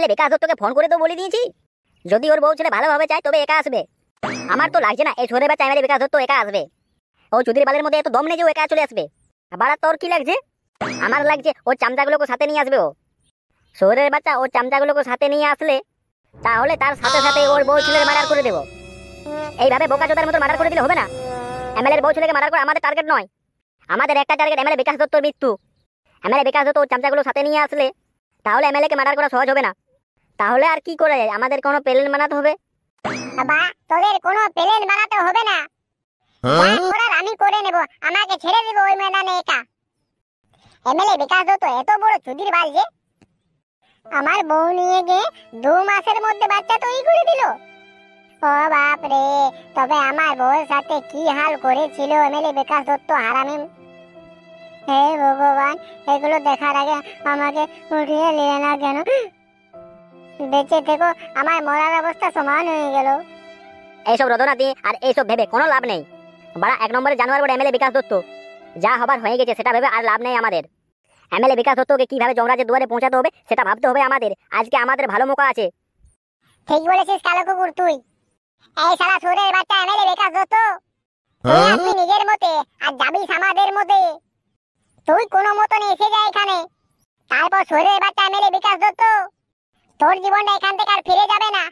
MLA বিকাশ দত্তকে phone করে তো বলে দিয়েছি, যদি ওর বউ ছেলে ভালোভাবে চায় তবে একা আসবে। আমার তো লাগছে না এই শহরের বাচ্চা এমএলএ বিকাশ দত্ত একা আসবে। ও চুদির বালের মধ্যে এত দম নেই যে ও একা চলে আসবে। বাড়া তোর কি লাগছে? আমার লাগছে ওর চামচাগুলোকে সাথে নিয়ে আসবে। ও শহরের বাচ্চা ওর চামচাগুলোকে সাথে নিয়ে আসলে তাহলে তার সাথে সাথে ওর বউ ছেলের মার্ডার করে দেবো। এইভাবে বোকাচোদার মতো মার্ডার করে দিলে হবে না। এমএলএর বউ ছেলেকে মার্ডার করা আমাদের টার্গেট নয়। আমাদের একটা টার্গেট এমএলএ বিকাশ দত্তর মৃত্যু। এমএলএ বিকাশ দত্ত ওর চামচাগুলো সাথে নিয়ে আসলে তাহলে এমএলএ কে মার্ডার করা সহজ হবে না। তাহলে আর কি করে যায়, আমাদের কোনো প্ল্যান বানাতে হবে। বাবা তোদের কোনো প্ল্যান বানাতে হবে না, যা করার আমি করে নেব। আমাকে ছেড়ে দিব ওই ময়দানে একা। এমএলএ বিকাশ দত্ত এত বড় চুদির বাল যে আমার বউ নিয়ে গিয়ে 2 মাসের মধ্যে বাচ্চা তৈরি করে দিল। ও বাপ রে, তবে আমার বউয়ের সাথে কি হাল করেছিল এমএলএ বিকাশ দত্ত হারামি। হে ভগবান, এগুলো দেখার আগে আমাকে উঠিয়ে নিয়ে না কেন। বেঁচে থেকো, আমার মরার অবস্থা সমান হয়ে গেল। এইসব রদনা দিয়ে আর এইসব ভেবে কোনো লাভ নেই। বাড়া 1 নম্বরে জানোয়ার বড় এমএলএ বিকাশ দত্ত, যা হবার হয়ে গেছে সেটা ভেবে আর লাভ নেই আমাদের। এমএলএ বিকাশ দত্তকে কিভাবে যমরাজের দুয়ারে পৌঁছাতে হবে সেটা ভাবতে হবে আমাদের। আজকে আমাদের ভালো মৌকা আছে। ঠিক বলেছিস কালো কুকুর তুই। এই শালা সুরের বাচ্চা এমএলএ বিকাশ দত্ত, তুই আসবি নিজের মতে আর যাবি আমাদের মতে। তুই কোনো মতন এসে যা এখানে, তারপর সুরের বাচ্চা এমএলএ বিকাশ দত্ত তোর জীবনটা এখান থেকে আর ফিরে যাবে না।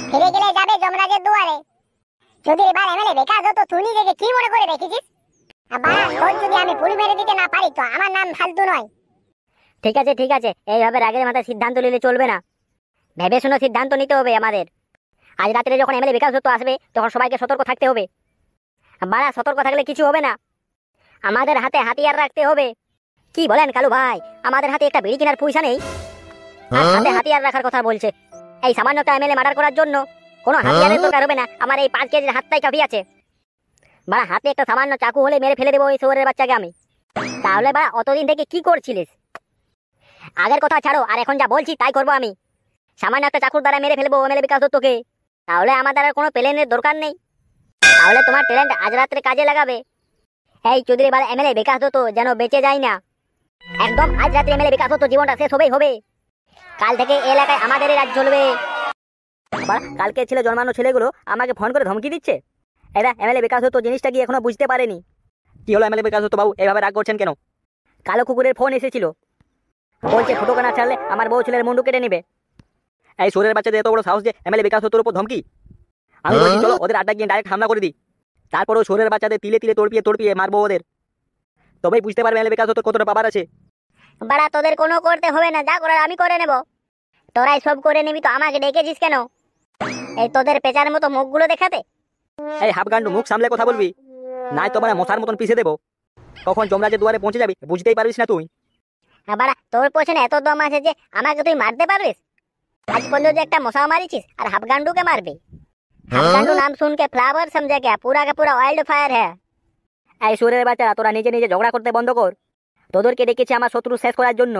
ফিরে গেলে যাবে যমরাজের দুয়ারে। যদি এবার এমএলএ বিকাশ দত্ত তুই নিজেকে কি মনে করে রেখেছিস? আবার তোর যদি আমি পুরি মেরে দিতে না পারি তো আমার নাম ফালতু নয়। ঠিক আছে ঠিক আছে, এইভাবে রাগের মাথায় সিদ্ধান্ত নিলে চলবে না। ভেবে শুনে সিদ্ধান্ত নিতে হবে আমাদের। আজ রাত্রে যখন এমএলএ বিকাশ দত্ত আসবে তখন সবাইকে সতর্ক থাকতে হবে। বাড়া সতর্ক থাকলে কিছু হবে না, আমাদের হাতে হাতিয়ার রাখতে হবে। কি বলেন কালু ভাই, আমাদের হাতে একটা বিড়ি কেনার পয়সা নেই আর হাতে হাতিয়ার রাখার কথা বলছে। এই সামান্য একটা এমএলএ মার্ডার করার জন্য কোনো হাতিয়ারের দরকার হবে না। আমার এই 5 কেজির হাতটাই কাফি আছে। বাড়া হাতে একটা সামান্য চাকু হলে মেরে ফেলে দেবো ওই শহরের বাচ্চাকে আমি। তাহলে বাড়া অতদিন থেকে কি করছিলিস? আগের কথা ছাড়ো, আর এখন যা বলছি তাই করবো আমি। সামান্য একটা চাকুর দ্বারা মেরে ফেলবো এমএলএ বিকাশ দত্তকে। তাহলে আমাদের আর কোনো প্ল্যানের দরকার নেই। তাহলে তোমার ট্যালেন্ট আজ রাত্রে কাজে লাগাবে। এই চৌধুরী বাড়া এমএলএ বিকাশ দত্ত যেন বেঁচে যায় না। একদম আজ রাত্রে এমএলএ বিকাশ দত্ত জীবনটা শেষ হবেই হবে। কাল থেকে এই এলাকায় আমাদেরই রাজ চলবে। কালকে ছেলে জন্মানো ছেলেগুলো আমাকে ফোন করে ধমকি দিচ্ছে। এরা এমএলএ বিকাশ দত্ত জিনিসটা কি এখনো বুঝতে পারেনি। কি হলো এমএলএ বিকাশ দত্ত বাবু, এইভাবে রাগ করছেন কেন? কালো কুকুরের ফোন এসেছিল, বলছে ফুটো কানা ছাড়লে আমার বউ ছেলের মুন্ডু কেটে নেবে। এই সুরের বাচ্চাদের এত বড় সাহস যে এমএলএ বিকাশ দত্তর উপর ধমকি। আমি বলছি চলো ওদের আড্ডা গিয়ে ডাইরেক্ট হামলা করে দিই। তারপরও সুরের বাচ্চাদের তিলে তিলে তড়পিয়ে মারবো ওদের। তবেই বুঝতে পারবে এমএলএ বিকাশ দত্তর কতটা পাওয়ার আছে। বাড়া তোদের কোনো করতে হবে না, যা করার আমি করে নেব। তোরাই সব করে নিবি তো আমাকে ডেকেছিস কেন? এই তোদের পেঁচার মতো মুখগুলো দেখাতে। এই হাফগান্ডু মুখ সামলে কথা বলবি, নাই তো মানে মশার মতন পিষে দেবো। কখন যমরাজের দুয়ারে পৌঁছে যাবি বুঝতেই পারবিস না তুই। বাড়া তোর পেছনে এত দম আছে যে আমাকে তুই মারতে পারবিস? আজ পর্যন্ত একটা মশা মারিছিস আর হাফগান্ডুকে মারবি? হাফগান্ডু নাম শুন के फ्लावर समझा क्या? पूरा का पूरा वाइल्ड फायर है। এই সুরের বাচ্চারা তোরা নিজে নিজে ঝগড়া করতে বন্ধ কর। তোদেরকে ডেকেছি আমার শত্রু শেষ করার জন্য।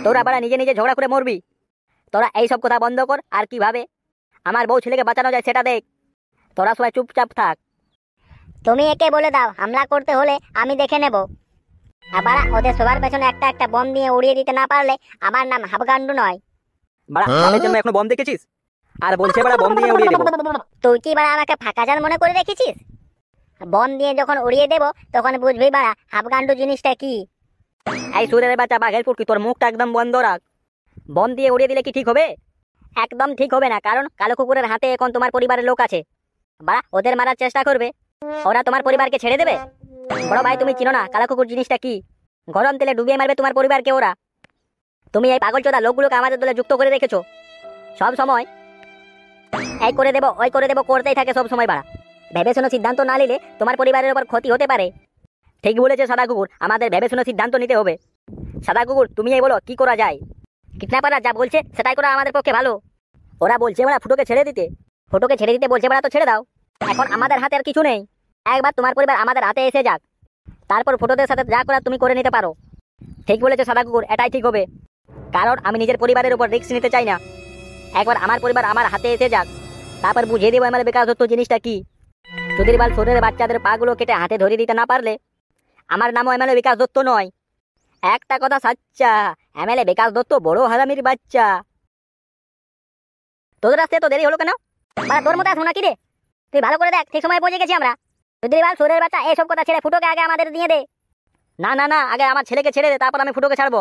তোরা বাড়া নিজে নিজে ঝগড়া করে মরবি। তোরা এই সব কথা বন্ধ কর আর কিভাবে আমার বউ ছেলেকে বাঁচানো যায় সেটা দেখ। তোরা সবাই চুপচাপ থাক। তুমি একে বলে দাও হামলা করতে হলে আমি দেখে নেব। আবার ওদের সবার পেছনে একটা একটা বম দিয়ে উড়িয়ে দিতে না পারলে আমার নাম হাফগান্ডু নয়। বাড়া বাপের জন্য এখনো বম দেখেছিস আর বলছে বাড়া বম দিয়ে উড়িয়ে দেব। তুই কি বাড়া আমাকে ফাঁকাজাল মনে করে রেখেছিস? বম দিয়ে যখন উড়িয়ে দেব তখন বুঝবি বাড়া হাফগান্ডু জিনিসটা কি। এই সুরের বাচ্চা বাঘের পুটকি, তোর মুখটা একদম বন্ধ রাখ। বম দিয়ে উড়িয়ে দিলে কি ঠিক হবে? একদম ঠিক হবে না, কারণ কালো কুকুরের হাতে এখন তোমার পরিবারের লোক আছে। বাড়া ওদের মারার চেষ্টা করবে, ওরা তোমার পরিবারকে ছেড়ে দেবে? বড় ভাই তুমি চিনো না কালো কুকুর জিনিসটা কি? গরম তেলে ডুবিয়ে মারবে তোমার পরিবারকে ওরা। তুমি এই পাগলচোদা লোকগুলোকে আমাদের দলে যুক্ত করে রেখেছো সব সময়। এই করে দেবো ওই করে দেবো করতেই থাকে সব সময়। বাড়া ভেবে শুনে সিদ্ধান্ত না নিলে তোমার পরিবারের উপর ক্ষতি হতে পারে। ঠিক বলেছে সাদা কুকুর, আমাদের ভেবে শুনে সিদ্ধান্ত নিতে হবে। সাদা কুকুর তুমি এই বলো কি করা যায়? কিডন্যাপাররা যা বলছে সেটাই করা আমাদের পক্ষে ভালো। ওরা বলছে ওরা ফুটোকে ছেড়ে দিতে বলছে, ওরা তো ছেড়ে দাও। এখন আমাদের হাতে আর কিছু নেই। একবার তোমার পরিবার আমাদের হাতে এসে যাক, তারপর ফুটোদের সাথে যা করা তুমি করে নিতে পারো। ঠিক বলেছে সাদা কুকুর, এটাই ঠিক হবে। কারণ আমি নিজের পরিবারের উপর রিস্ক নিতে চাই না। একবার আমার পরিবার আমার হাতে এসে যাক, তারপর বুঝিয়ে দেবো আমার বিকাশ দত্ত জিনিসটা কি। চুদির বাল শরীরের বাচ্চাদের পাগুলো কেটে হাতে ধরিয়ে দিতে না পারলে আমার নামও এমএলএ বিকাশ দত্ত নয়। একটা কথা সাচ্চা, এমএলএ বিকাশ দত্ত বড় হারামির বাচ্চা। তোদের আসতে তো দেরি হলো কেন? বাড়া তোর মতো আসবো না কি রে? তুই ভালো করে দেখ, ঠিক সময় পৌঁছে গেছি আমরা। চুদির বাল সুরের বাচ্চা, এইসব কথা ছেড়ে ফুটোকে আগে আমাদের দিয়ে দে। না না না, আগে আমার ছেলেকে ছেড়ে দে, তারপর আমি ফুটোকে ছাড়বো।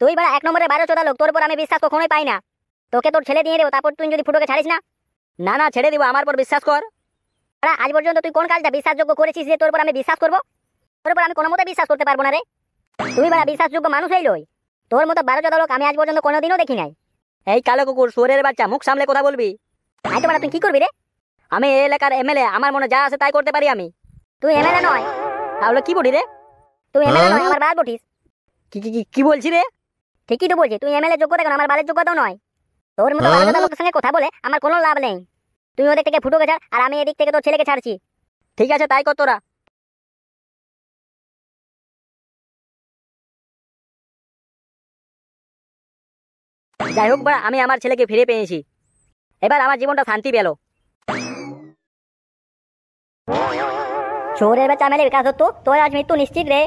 তুই বাড়া এক নম্বরে 12 লোক, তোর উপর আমি বিশ্বাস কখনোই পাই না। তোকে তোর ছেলে দিয়ে দেবো, তারপর তুই যদি ফুটোকে ছাড়িস না। না না, ছেড়ে দিব, আমার উপর বিশ্বাস কর। বাড়া আজ পর্যন্ত তুই কোন কাজটা বিশ্বাসযোগ্য করেছিস যে তোর উপর আমি বিশ্বাস করবো? তোর উপর আমি কোনো মতে বিশ্বাস করতে পারবো না রে। তুই বাড়া বিশ্বাসযোগ্য মানুষই লই। তোর মতো 12 লোক আমি আজ পর্যন্ত কোনোদিনও দেখি নাই। এই কালো কুকুর, সুরের বাচ্চা, মুখ সামলে কথা বলবি। আই তো বাড়া, তুই কি করবি রে? আমি এই এলাকার এমএলএ, আমার মনে যা আছে তাই করতে পারি আমি। তুই এমএলএ নয়। তাহলে কি বলি রে? তুই এমএলএ নয়, আমার বাল বটিস। কি কি কি বলছি রে? ঠিকই তো বলছি, তুই এমএলএ যোগ্যতা কেন, আমার বালের যোগ্যতাও নয়। তোর মতো বালের লোকের সঙ্গে কথা বলে আমার কোনো লাভ নেই। তুই ওদিক থেকে ফুটোকে ছাড়, আর আমি এদিক থেকে তোর ছেলেকে ছাড়ছি। ঠিক আছে, তাই কর তোরা। যাই হোক বাড়া, আমি আমার ছেলেকে ফিরে পেয়েছি। এবার আমার জীবনটা শান্তি পেল। শহরের বাচ্চা এমএলএ বিকাশ দত্ত, তোর আজ মৃত্যু নিশ্চিত রে।